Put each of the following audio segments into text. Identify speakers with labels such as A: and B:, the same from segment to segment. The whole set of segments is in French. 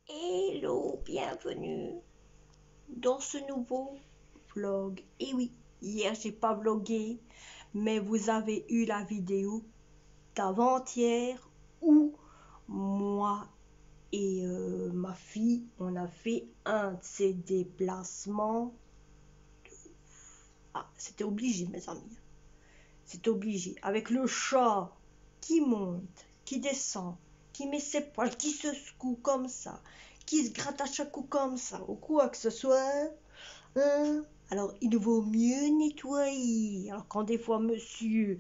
A: Hello, bienvenue dans ce nouveau vlog. Et oui, hier j'ai pas vlogué, mais vous avez eu la vidéo d'avant-hier où moi et ma fille, on a fait un de ces déplacements. Ah, c'était obligé, mes amis. C'était obligé. Avec le chat qui monte, qui descend, qui met ses poils, qui se secoue comme ça, qui se gratte à chaque coup comme ça, ou quoi que ce soit. Hein? Alors, il vaut mieux nettoyer. Alors, quand des fois, monsieur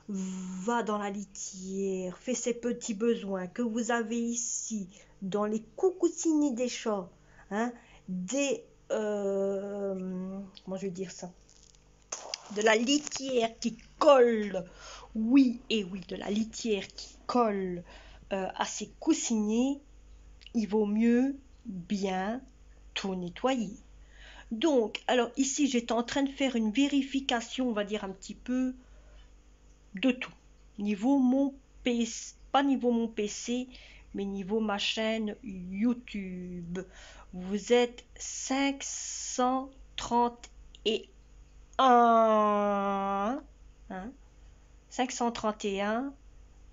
A: va dans la litière, fait ses petits besoins que vous avez ici, dans les coucoussinets des chats, hein, comment je vais dire ça, de la litière qui colle, oui et oui, de la litière qui colle à ses coussinets, il vaut mieux bien tout nettoyer. Donc, alors ici, j'étais en train de faire une vérification, on va dire un petit peu de tout. Niveau mon PC, pas niveau mon PC, mais niveau ma chaîne YouTube. Vous êtes 531, hein, 531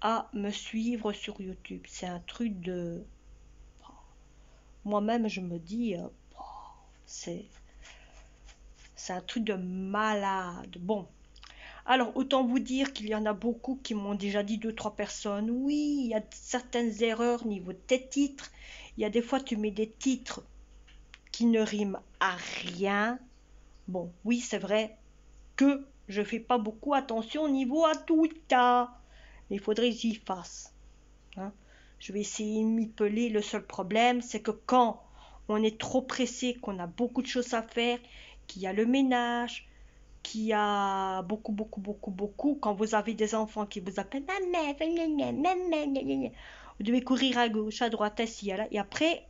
A: à me suivre sur YouTube. C'est un truc de... Moi-même, je me dis, c'est un truc de malade. Bon, alors autant vous dire qu'il y en a beaucoup qui m'ont déjà dit, 2-3 personnes, oui, il y a certaines erreurs niveau de tes titres. Il y a des fois, tu mets des titres qui ne riment à rien. Bon, oui, c'est vrai que je fais pas beaucoup attention au niveau à tout cas. Mais il faudrait que j'y fasse. Hein. Je vais essayer de m'y peler. Le seul problème, c'est que quand on est trop pressé, qu'on a beaucoup de choses à faire, qu'il y a le ménage, qu'il y a beaucoup, quand vous avez des enfants qui vous appellent maman, maman, vous devez courir à gauche, à droite, ici, là, et après,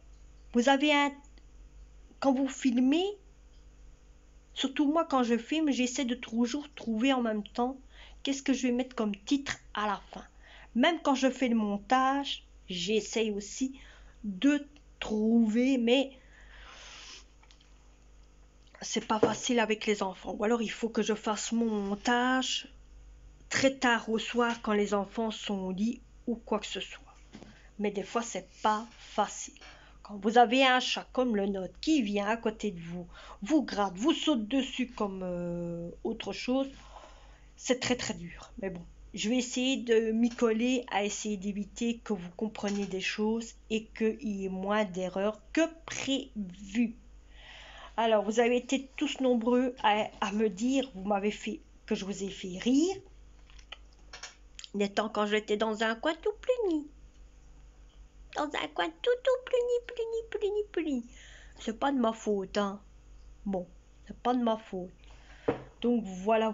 A: vous avez quand vous filmez, surtout moi quand je filme, j'essaie de toujours trouver en même temps qu'est-ce que je vais mettre comme titre à la fin. Même quand je fais le montage, j'essaie aussi de trouver, mais c'est pas facile avec les enfants. Ou alors il faut que je fasse mon montage très tard au soir quand les enfants sont au lit ou quoi que ce soit. Mais des fois c'est pas facile. Quand vous avez un chat comme le nôtre qui vient à côté de vous, vous gratte, vous saute dessus comme autre chose, c'est très dur. Mais bon, je vais essayer de m'y coller, à essayer d'éviter que vous compreniez des choses et qu'il y ait moins d'erreurs que prévu. Alors, vous avez été tous nombreux à me dire, vous m'avez fait, que je vous ai fait rire, n'étant quand j'étais dans un coin tout pluni. Dans un coin tout pluni. C'est pas de ma faute, hein. Bon, c'est pas de ma faute. Donc voilà.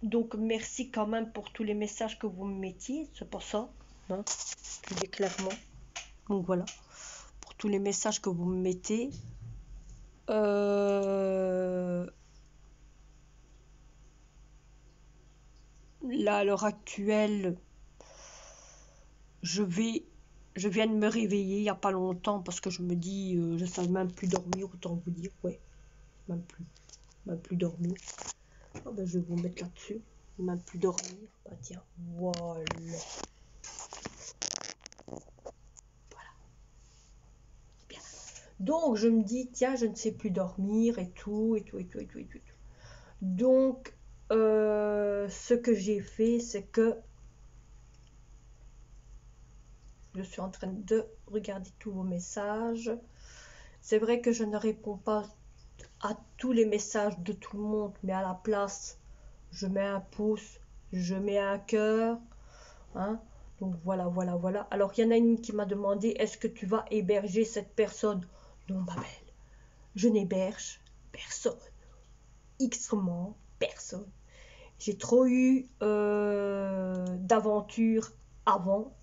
A: Donc merci quand même pour tous les messages que vous me mettiez, c'est pour ça, hein, je dis clairement. Donc voilà, pour tous les messages que vous me mettez. Là, à l'heure actuelle, je viens de me réveiller il n'y a pas longtemps parce que je me dis, je ne savais même plus dormir, autant vous dire, ouais, même plus dormir. Oh ben, je vais vous mettre là-dessus, même plus dormir, bah tiens, voilà. Bien. Donc je me dis, tiens, je ne sais plus dormir et tout. Donc, ce que j'ai fait, c'est que je suis en train de regarder tous vos messages. C'est vrai que je ne réponds pas à tous les messages de tout le monde, mais à la place, je mets un pouce, je mets un cœur. Hein. Donc voilà. Alors, il y en a une qui m'a demandé, est-ce que tu vas héberger cette personne? Non, ma belle, je n'héberge personne. Xment personne. J'ai trop eu d'aventures avant.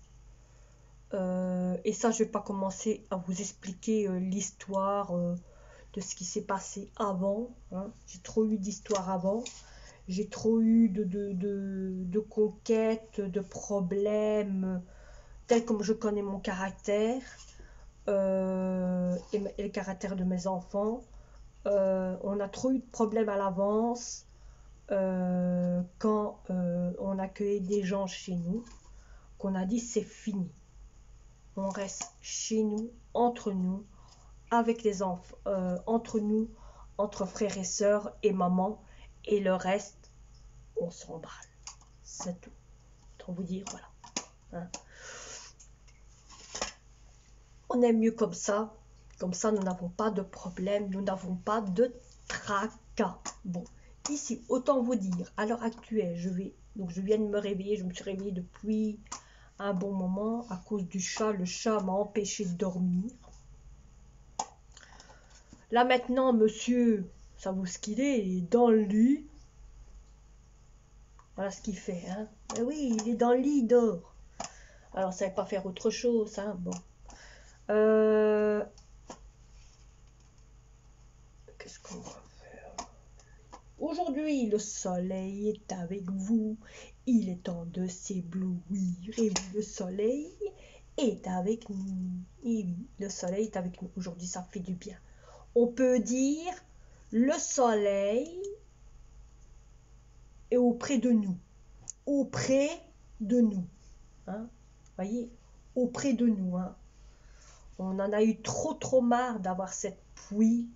A: Et ça, je vais pas commencer à vous expliquer l'histoire de ce qui s'est passé avant. Hein. J'ai trop eu d'histoires avant. J'ai trop eu de conquêtes, de problèmes, tels comme je connais mon caractère. et le caractère de mes enfants. On a trop eu de problèmes à l'avance quand on accueillait des gens chez nous, qu'on a dit c'est fini. On reste chez nous, avec les enfants, entre nous, entre frères et sœurs et maman, et le reste, on s'emballe. C'est tout. Pour vous dire, voilà. Hein. On est mieux comme ça. Comme ça, nous n'avons pas de problème, nous n'avons pas de tracas. Bon, ici, autant vous dire, à l'heure actuelle, donc je viens de me réveiller, je me suis réveillée depuis un bon moment à cause du chat. Le chat m'a empêché de dormir. Là maintenant, monsieur, ça vaut ce qu'il est, il est dans le lit. Voilà ce qu'il fait, hein. Mais oui, il est dans le lit, il dort. Alors, ça ne va pas faire autre chose, hein, bon. Qu'est-ce qu'on va faire? Aujourd'hui, le soleil est avec vous. Il est temps de s'éblouir. Et oui, le soleil est avec nous. Et oui, le soleil est avec nous. Aujourd'hui, ça fait du bien. On peut dire, le soleil est auprès de nous. Auprès de nous. Hein? Voyez, auprès de nous. Hein? On en a eu trop marre d'avoir cette pluie.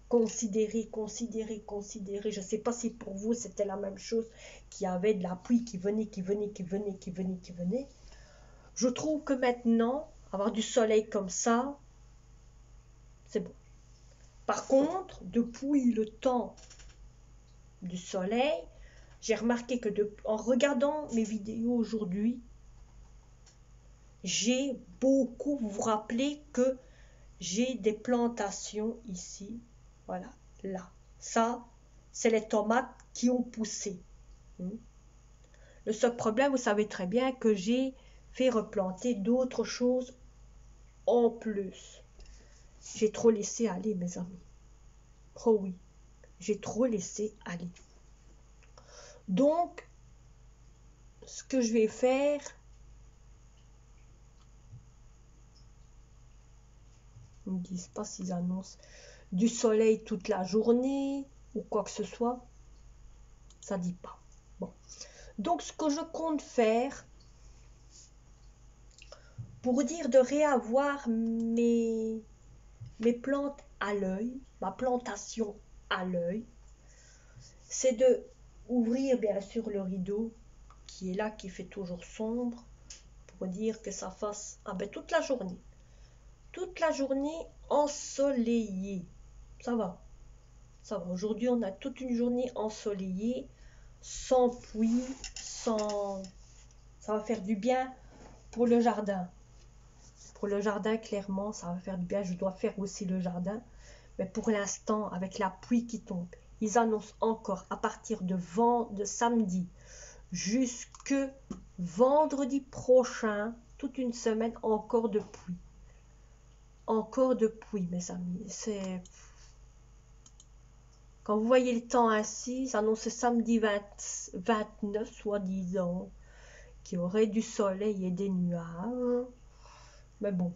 A: Considérer. Je ne sais pas si pour vous c'était la même chose, qu'il y avait de la pluie qui venait. Je trouve que maintenant, avoir du soleil comme ça, c'est bon. Par contre, depuis le temps du soleil, j'ai remarqué que en regardant mes vidéos aujourd'hui, j'ai beaucoup, vous vous rappelez que j'ai des plantations ici, voilà, là. Ça, c'est les tomates qui ont poussé. Le seul problème, vous savez très bien que j'ai fait replanter d'autres choses en plus. J'ai trop laissé aller, mes amis. Oh oui, j'ai trop laissé aller. Donc, ce que je vais faire, ils ne me disent pas s'ils annoncent du soleil toute la journée ou quoi que ce soit. Ça ne dit pas. Bon. Donc, ce que je compte faire, pour dire de réavoir mes plantes à l'œil, ma plantation à l'œil, c'est de ouvrir bien sûr le rideau qui est là, qui fait toujours sombre, pour dire que ça fasse toute la journée ensoleillée. Ça va. Aujourd'hui, on a toute une journée ensoleillée, sans pluie, sans... Ça va faire du bien pour le jardin. Pour le jardin, clairement, ça va faire du bien. Je dois faire aussi le jardin. Mais pour l'instant, avec la pluie qui tombe, ils annoncent encore à partir de samedi jusque vendredi prochain, toute une semaine, encore de pluie. Encore de pluie, mes amis. C'est... Quand vous voyez le temps ainsi, ça annonce samedi 29, soi-disant, qu'il y aurait du soleil et des nuages. Mais bon,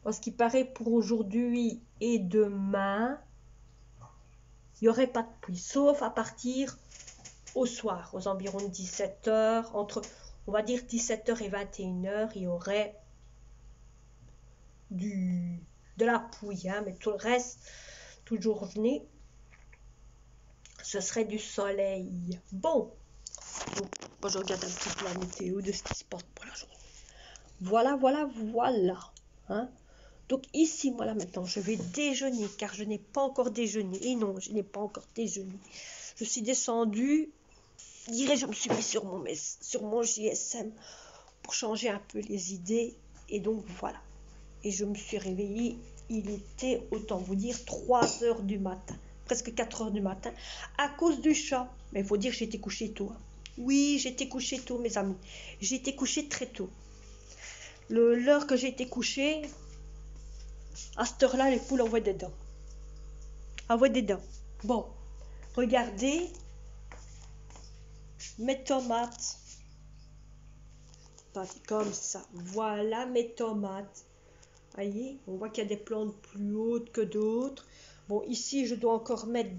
A: parce qu'il paraît pour aujourd'hui et demain, il n'y aurait pas de pluie, sauf à partir au soir, aux environs de 17h, on va dire 17h et 21h, il y aurait de la pluie, hein, mais tout le reste, toute journée, ce serait du soleil. Bon, donc, moi je regarde un petit peu la météo de ce qui se passe pour la journée. Voilà. Hein. Donc ici, moi là maintenant, je vais déjeuner, car je n'ai pas encore déjeuné. Et non, je n'ai pas encore déjeuné. Je suis descendue, je me suis mis sur mon GSM pour changer un peu les idées. Et donc voilà. Et je me suis réveillée, il était, autant vous dire, 3h du matin. Presque 4h du matin, à cause du chat. Mais il faut dire que j'étais couchée tôt. Hein. Oui, j'étais couchée tôt, mes amis. J'étais couchée très tôt. L'heure que j'ai été couchée, à cette heure-là, les poules envoient des dents. Bon, regardez mes tomates. Comme ça. Voilà mes tomates. Voyez, on voit qu'il y a des plantes plus hautes que d'autres. Bon, ici, je dois encore mettre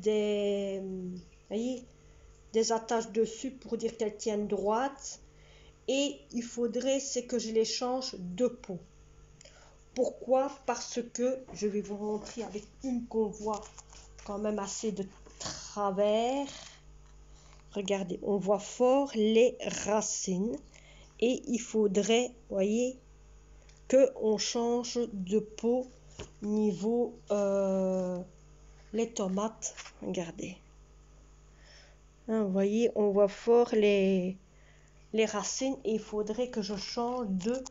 A: voyez, des attaches dessus pour dire qu'elles tiennent droite. Et il faudrait, c'est que je les change de peau. Pourquoi? Parce que je vais vous montrer avec une qu'on voit quand même assez de travers. Regardez, on voit fort les racines. Et il faudrait, voyez, que on change de peau niveau les tomates. Regardez. Hein, vous voyez, on voit fort les racines et il faudrait que je change de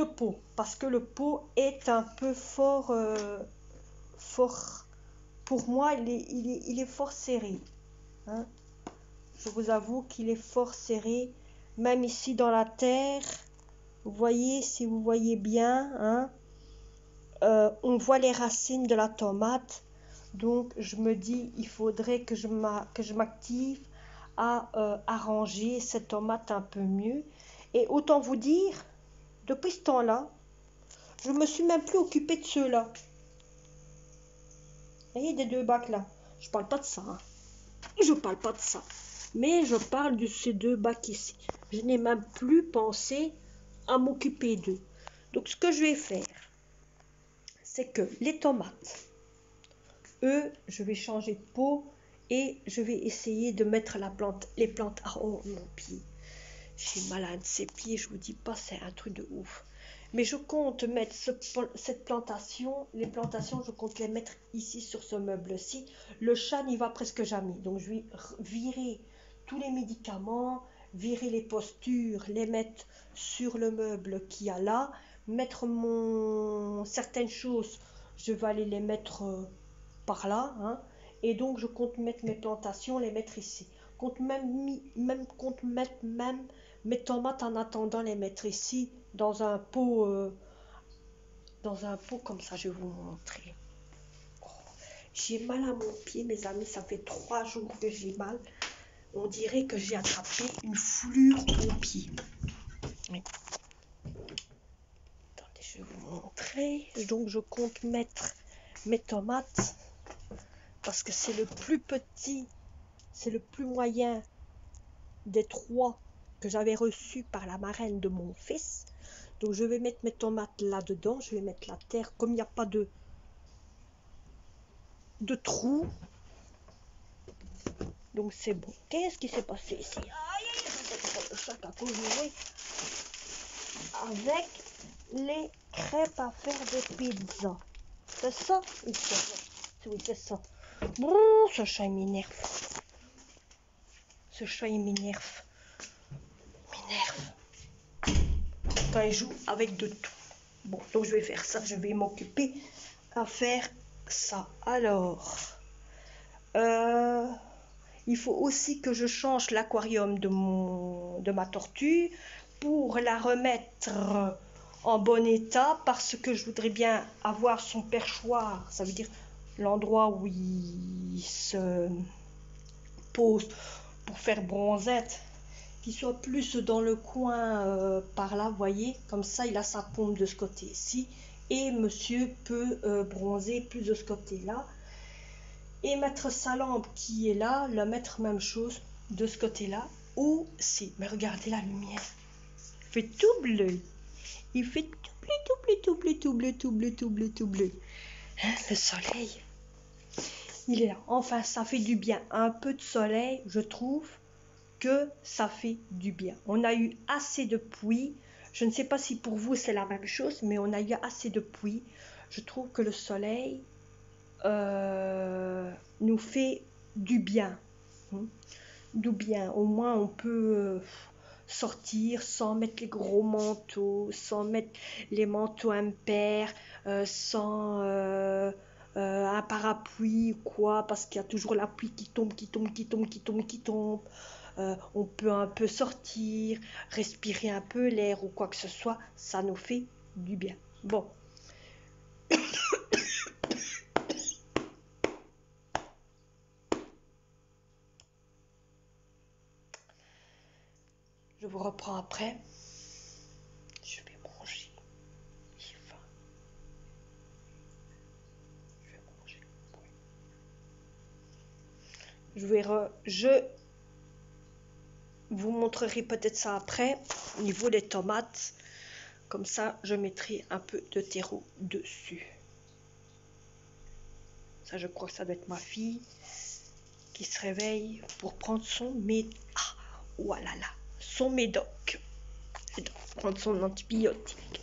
A: peau parce que le pot est un peu fort, fort pour moi, il est fort serré. Hein. Je vous avoue qu'il est fort serré, même ici dans la terre. Vous voyez, si vous voyez bien, hein, on voit les racines de la tomate. Donc, je me dis, il faudrait que je m'active à arranger cette tomate un peu mieux. Et autant vous dire, depuis ce temps-là, je me suis même plus occupée de ceux-là. Vous voyez, des deux bacs là. Je parle pas de ça. Hein. Je parle pas de ça. Mais je parle de ces deux bacs ici. Je n'ai même plus pensé à m'occuper d'eux. Donc, ce que je vais faire, c'est que les tomates, eux, je vais changer de peau et je vais essayer de mettre les plantes. Oh mon pied, j'ai mal à un de ces pieds, je vous dis pas, c'est un truc de ouf. Mais je compte mettre cette plantation, les plantations, je compte les mettre ici sur ce meuble-ci. Le chat n'y va presque jamais, donc je vais virer tous les médicaments, virer les postures, les mettre sur le meuble qu'il y a là, mettre certaines choses, je vais aller les mettre par là, hein, et donc je compte mettre mes plantations, les mettre ici. Compte compte mettre même mes tomates en attendant les mettre ici dans un pot comme ça. Je vais vous montrer. Oh, j'ai mal à mon pied, mes amis, ça fait 3 jours que j'ai mal. On dirait que j'ai attrapé une foulure au pied. Oui. Attendez, je vais vous montrer. Donc je compte mettre mes tomates parce que c'est le plus petit, c'est le plus moyen des 3 que j'avais reçus par la marraine de mon fils. Donc je vais mettre mes tomates là-dedans, je vais mettre la terre, comme il n'y a pas de trou. Donc c'est bon. Qu'est-ce qui s'est passé ici? Aïe, le chat a joué avec les crêpes à faire des pizzas. C'est ça? Oui, c'est ça. Bon, ce chat il m'énerve. Ce chat il m'énerve. Quand il joue avec de tout. Bon, donc je vais faire ça, je vais m'occuper à faire ça. Alors, il faut aussi que je change l'aquarium de ma tortue pour la remettre en bon état parce que je voudrais bien avoir son perchoir, ça veut dire l'endroit où il se pose pour faire bronzette, qui soit plus dans le coin par là, voyez, comme ça il a sa pompe de ce côté-ci et monsieur peut bronzer plus de ce côté-là et mettre sa lampe qui est là, la mettre même chose de ce côté-là aussi. Mais regardez la lumière, il fait tout bleu, il fait tout bleu, tout bleu, tout bleu, tout bleu, tout bleu, tout bleu, tout bleu. Hein, le soleil, il est là. Enfin, ça fait du bien. Un peu de soleil, je trouve que ça fait du bien. On a eu assez de pluie. Je ne sais pas si pour vous c'est la même chose, mais on a eu assez de pluie. Je trouve que le soleil nous fait du bien. Du bien. Au moins on peut sortir sans mettre les gros manteaux, sans mettre les manteaux impairs, sans un parapluie ou quoi, parce qu'il y a toujours la pluie qui tombe, qui tombe, qui tombe, qui tombe, qui tombe. On peut un peu sortir, respirer un peu l'air ou quoi que ce soit, ça nous fait du bien. Bon. Je vous reprends après. Je vais manger. Je vous montrerai peut-être ça après, au niveau des tomates. Comme ça, je mettrai un peu de terreau dessus. Ça, je crois que ça doit être ma fille qui se réveille pour prendre son médoc. Ah, voilà là, son médoc. Elle doit prendre son antibiotique.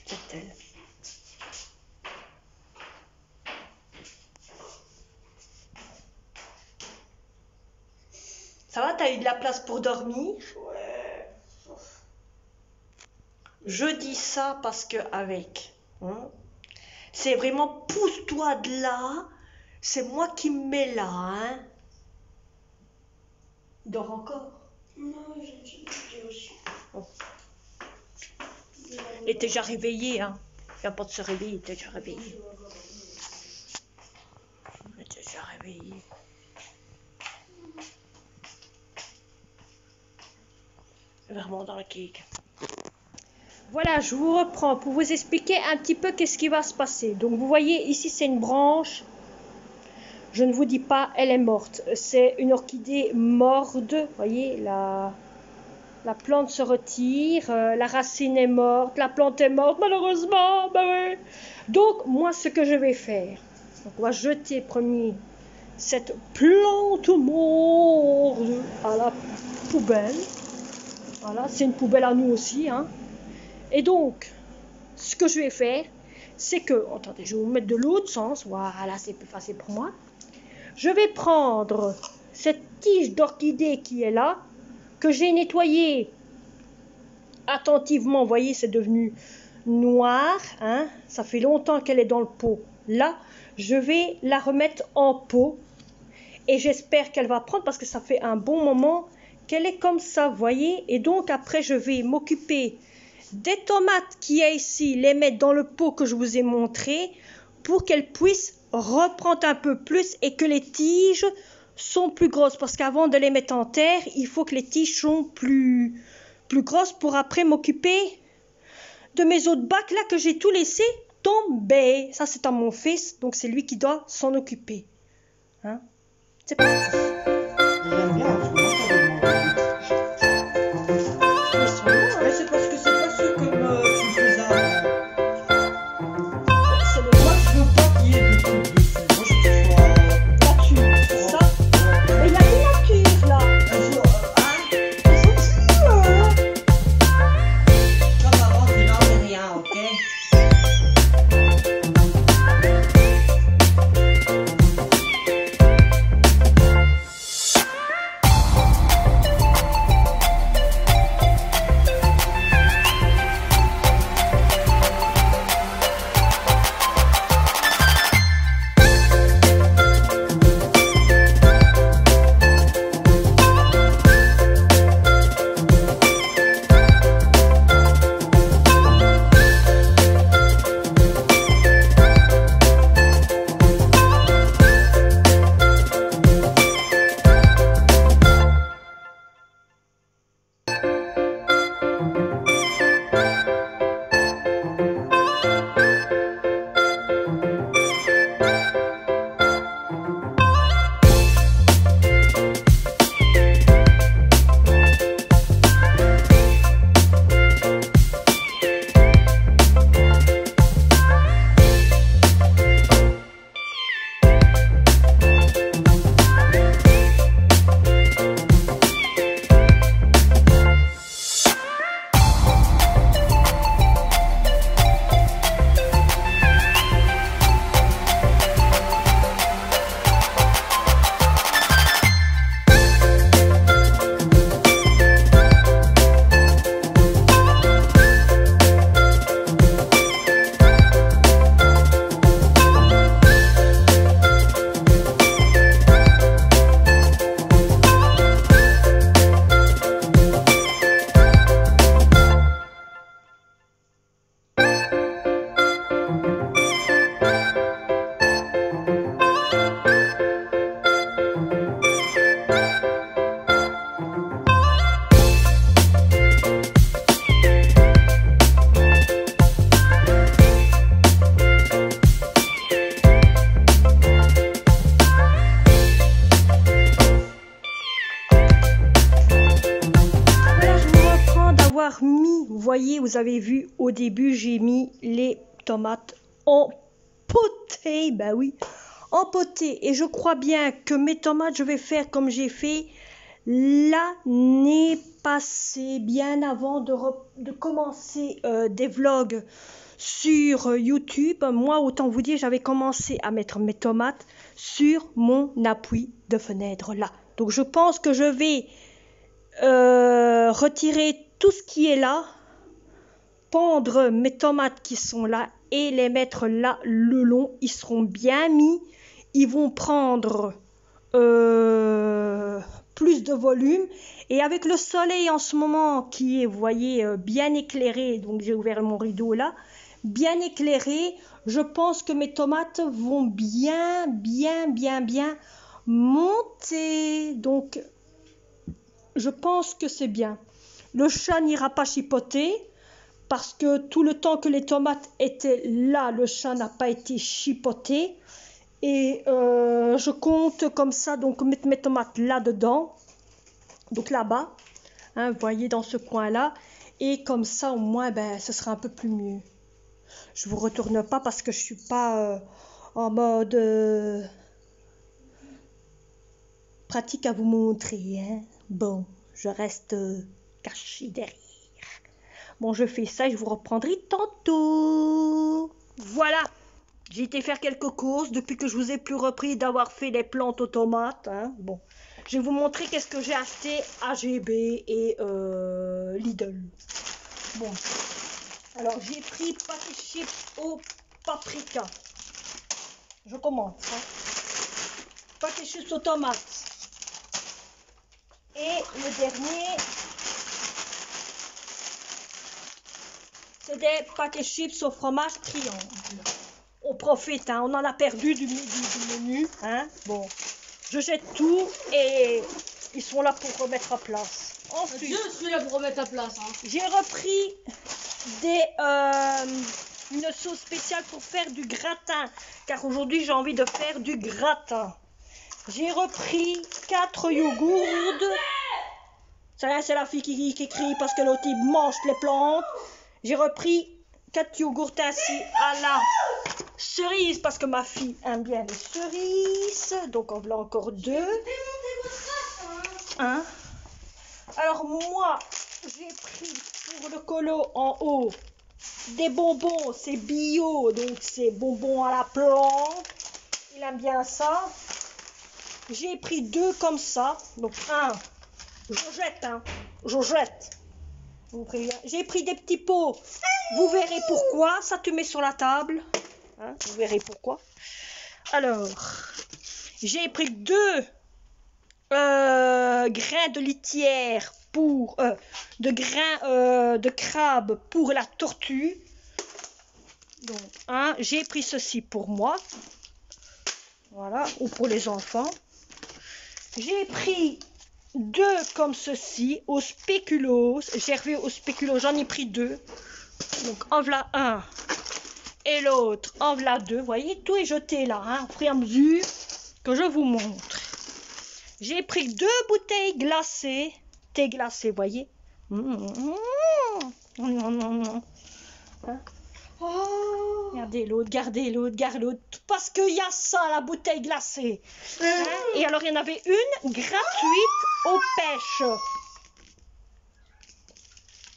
A: C'est elle. Ça va, t'as eu de la place pour dormir?
B: Ouais.
A: Je dis ça parce que avec, hein, c'est vraiment pousse-toi de là. C'est moi qui me mets là, hein. Il dort encore?
B: Non, j'ai aussi.
A: Oh. Il était déjà réveillé, hein. Il n'y a pas de se réveiller, il était déjà réveillé. Il était déjà réveillé. Vraiment dans le cake. Voilà, je vous reprends pour vous expliquer un petit peu qu'est-ce qui va se passer. Donc vous voyez, ici c'est une branche. Je ne vous dis pas, elle est morte. C'est une orchidée morte. Vous voyez, la plante se retire, la racine est morte, la plante est morte, malheureusement. Ben oui. Donc moi, ce que je vais faire, donc on va jeter premier cette plante morte à la poubelle. Voilà, c'est une poubelle à nous aussi, hein. Et donc, ce que je vais faire, c'est que, attendez, je vais vous mettre de l'autre sens, voilà, c'est plus facile pour moi. Je vais prendre cette tige d'orchidée qui est là, que j'ai nettoyée attentivement, vous voyez, c'est devenu noir, hein, ça fait longtemps qu'elle est dans le pot. Là, je vais la remettre en pot, et j'espère qu'elle va prendre, parce que ça fait un bon moment qu'elle est comme ça, vous voyez. Et donc, après, je vais m'occuper des tomates qui est ici, les mettre dans le pot que je vous ai montré pour qu'elles puissent reprendre un peu plus et que les tiges sont plus grosses. Parce qu'avant de les mettre en terre, il faut que les tiges sont plus grosses pour après m'occuper de mes autres bacs là que j'ai tout laissé tomber. Ça, c'est à mon fils, donc c'est lui qui doit s'en occuper. Hein? C'est parti.
B: J'aime bien, je vois ça vraiment. Mais c'est parce que c'est pas ce que tu me faisais avant.
A: C'est le noir.
B: Je veux pas qu'il y ait de trucs dessus. Moi, je veux que
A: Nature, c'est ça? Mais il y a une nature là.
B: Ça va, on n'en rien, ok?
A: voyez, vous avez vu, au début, j'ai mis les tomates en potée. Ben oui, en potée. Et je crois bien que mes tomates, je vais faire comme j'ai fait l'année passée, bien avant de commencer des vlogs sur YouTube. Moi, autant vous dire, j'avais commencé à mettre mes tomates sur mon appui de fenêtre là. Donc je pense que je vais retirer tout ce qui est là, pendre mes tomates qui sont là et les mettre là le long. Ils seront bien mis, ils vont prendre plus de volume, et avec le soleil en ce moment qui est, vous voyez, bien éclairé, donc j'ai ouvert mon rideau là, bien éclairé, je pense que mes tomates vont bien monter. Donc je pense que c'est bien. Le chat n'ira pas chipoter parce que tout le temps que les tomates étaient là, le chat n'a pas été chipoté. Et je compte comme ça, donc mettre mes tomates là-dedans, donc là-bas, hein, vous voyez, dans ce coin-là. Et comme ça, au moins, ben, ce sera un peu plus mieux. Je vous retourne pas parce que je suis pas en mode pratique à vous montrer. Hein. Bon, je reste cachée derrière. Bon, je fais ça et je vous reprendrai tantôt. Voilà. J'ai été faire quelques courses depuis que je vous ai plus repris d'avoir fait les plantes aux tomates. Hein. Bon, je vais vous montrer qu'est-ce que j'ai acheté à GB et Lidl. Bon, alors j'ai pris paquet chips au paprika. Je commence. Hein. Paquet chips aux tomates. Et le dernier, c'est des paquets chips au fromage triangle. On profite, hein, on en a perdu du menu. Hein. Bon, je jette tout et ils sont là pour remettre à place. Ensuite,
C: je suis là pour remettre à place. Hein.
A: J'ai repris une sauce spéciale pour faire du gratin. Car aujourd'hui, j'ai envie de faire du gratin. J'ai repris 4 yogourts. C'est la fille qui crie parce que l'autre il mange les plantes. J'ai repris 4 yogourts ainsi à la cerise parce que ma fille aime bien les cerises. Donc on a encore 2. Hein? Alors moi, j'ai pris pour le colo en haut des bonbons. C'est bio, donc c'est bonbons à la plante. Il aime bien ça. J'ai pris 2 comme ça. Donc un, je jette, hein. Je jette. J'ai pris des petits pots. Vous verrez pourquoi. Ça te met sur la table. Hein, vous verrez pourquoi. Alors, j'ai pris 2 grains de litière pour de grains de crabe pour la tortue. Donc, j'ai pris ceci pour moi. Voilà, ou pour les enfants. J'ai pris 2 comme ceci au spéculoos. Gervais au spéculoos, j'en ai pris 2. Donc en voilà un et l'autre en voilà 2. Vous voyez, tout est jeté là, hein, au fur et à mesure que je vous montre. J'ai pris 2 bouteilles glacées, thé glacé, vous voyez. Hein? Oh. Regardez l'autre, gardez l'autre, parce qu'il y a ça, la bouteille glacée. Hein? Et alors, il y en avait une gratuite aux pêches.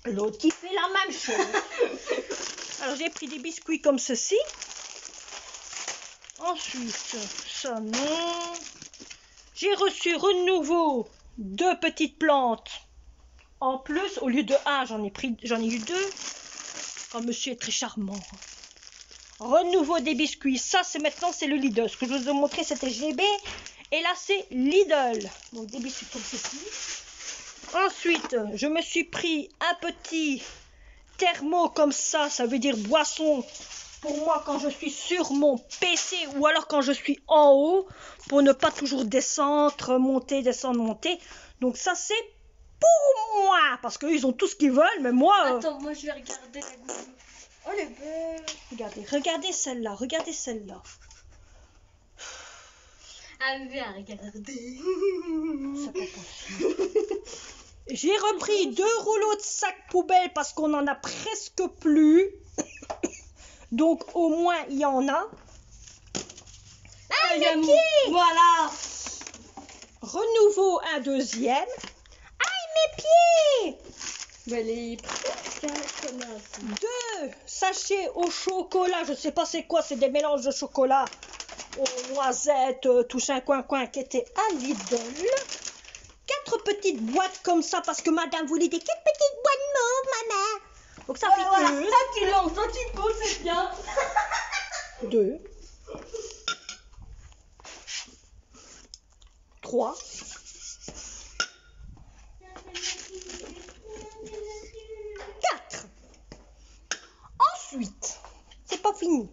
A: L'autre qui fait la même chose. Alors, j'ai pris des biscuits comme ceci. Ensuite, ça non. J'ai reçu renouveau 2 petites plantes. En plus, au lieu de 1, j'en ai eu 2. Oh, monsieur est très charmant. Renouveau des biscuits. Ça, c'est le Lidl. Ce que je vous ai montré, c'était GB. Et là, c'est Lidl. Donc, des biscuits comme ceci. Ensuite, je me suis pris un petit thermo comme ça. Ça veut dire boisson pour moi quand je suis sur mon PC ou alors quand je suis en haut. Pour ne pas toujours descendre, monter, descendre, monter. Donc, ça, c'est pour moi. Parce qu'eux, ils ont tout ce qu'ils veulent. Mais moi...
C: Attends, moi, je vais regarder la goutte. Oh, elle est belle.
A: Regardez celle-là. Regardez celle-là.
C: Ah, bien, regardez.
A: C'est pas possible. J'ai repris 2 rouleaux de sac poubelle parce qu'on en a presque plus. Donc au moins il y en a.
C: Ah, mes pieds!
A: Voilà. Renouveau un deuxième. Aïe mes pieds!
C: Mais les connasse.
A: 2 sachets au chocolat. Je sais pas c'est quoi, c'est des mélanges de chocolat aux noisettes, tout ça coin qui étaient à Lidl. 4 petites boîtes comme ça parce que madame voulait des 4 petites boîtes mauves, maman. Donc ça fait
C: Voilà,
A: que
C: ça tu lances un petit peu, c'est bien.
A: 2, 3, 4. Ensuite, c'est pas fini.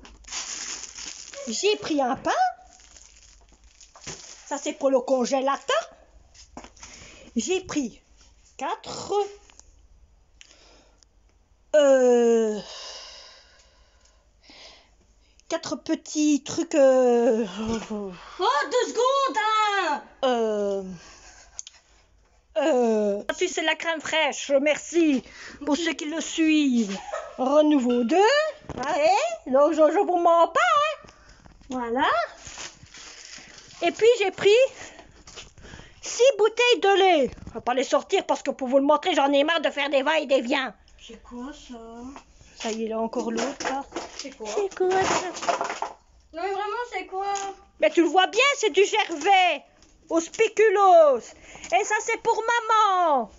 A: J'ai pris un pain. Ça c'est pour le congélateur. J'ai pris 4 petits trucs
C: Oh, 2 secondes, hein.
A: Si c'est la crème fraîche, merci pour ceux qui le suivent. Renouveau 2. Allez, donc je vous mens pas, hein. Voilà. Et puis j'ai pris 6 bouteilles de lait. Je vais pas les sortir parce que pour vous le montrer, j'en ai marre de faire des va et des viens.
C: C'est quoi ça?
A: Ça y est, là encore l'autre là.
C: C'est quoi?
A: C'est quoi ça?
C: Non mais vraiment, c'est quoi?
A: Mais tu le vois bien, c'est du Gervais au spéculoos. Et ça c'est pour maman.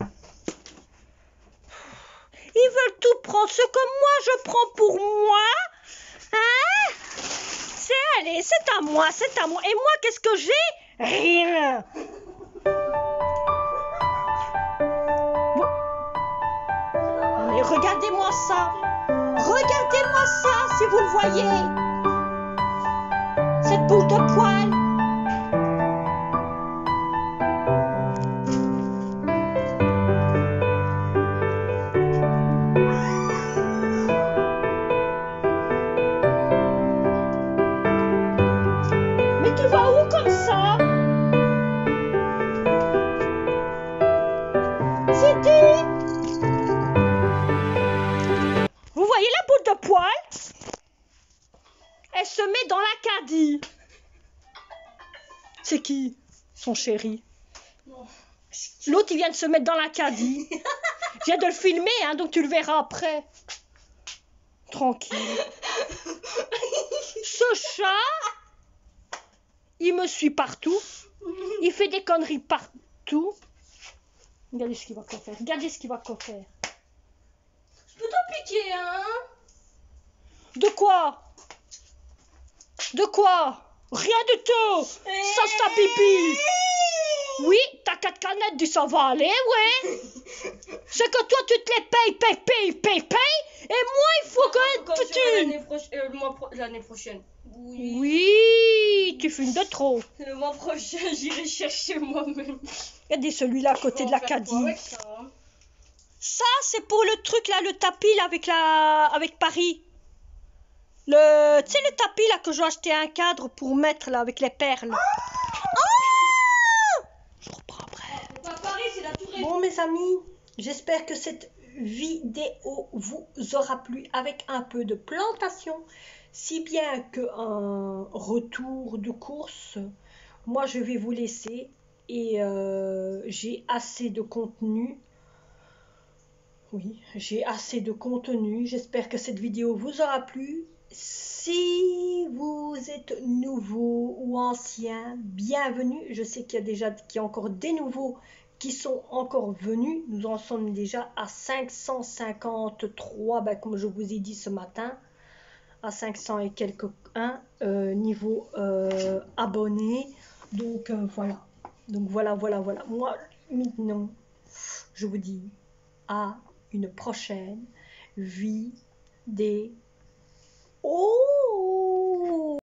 A: Ils veulent tout prendre. Ce que moi je prends pour moi, hein? Allez, c'est à moi, c'est à moi. Et moi, qu'est-ce que j'ai? Rien. Mais regardez-moi ça. Regardez-moi ça, si vous le voyez. Cette boule de poil. Mais tu vas où comme ça? C'est dit. Vous voyez la boule de poil? Elle se met dans la caddie. C'est qui? Son chéri. L'autre, il vient de se mettre dans la caddie. Je viens de le filmer, hein, donc tu le verras après. Tranquille. Ce chat, il me suit partout. Il fait des conneries partout. Regardez ce qu'il va faire. Regardez ce qu'il va faire.
C: Je peux t'en piquer, hein?
A: De quoi? De quoi? Rien du tout. Ça, c'est ta pipi. Oui, t'as 4 canettes, ça va aller, ouais. C'est que toi, tu te les payes. Et moi, il faut que tu...
C: L'année prochaine. Oui.
A: Oui, tu fumes de trop.
C: Le mois prochain, j'irai chercher moi-même.
A: Regardez celui-là à côté de la caddie.
C: Avec ça, hein?
A: Ça, c'est pour le truc là, le tapis là avec Paris. Tu sais le tapis là que je dois acheter un cadre pour mettre là avec les perles. Ah, je reprends après.
C: C'est pas Paris, c'est la Tour Eiffel.
A: Bon mes amis, j'espère que cette vidéo vous aura plu avec un peu de plantation, si bien qu'un retour de course. Moi je vais vous laisser et j'ai assez de contenu. Oui, j'ai assez de contenu. J'espère que cette vidéo vous aura plu. Si vous êtes nouveau ou ancien, bienvenue. Je sais qu'il y a encore des nouveaux qui sont encore venus. Nous en sommes déjà à 553, comme je vous ai dit ce matin, à 500 et quelques niveau abonnés. Donc voilà. Donc voilà. Moi, maintenant, je vous dis à une prochaine vidéo.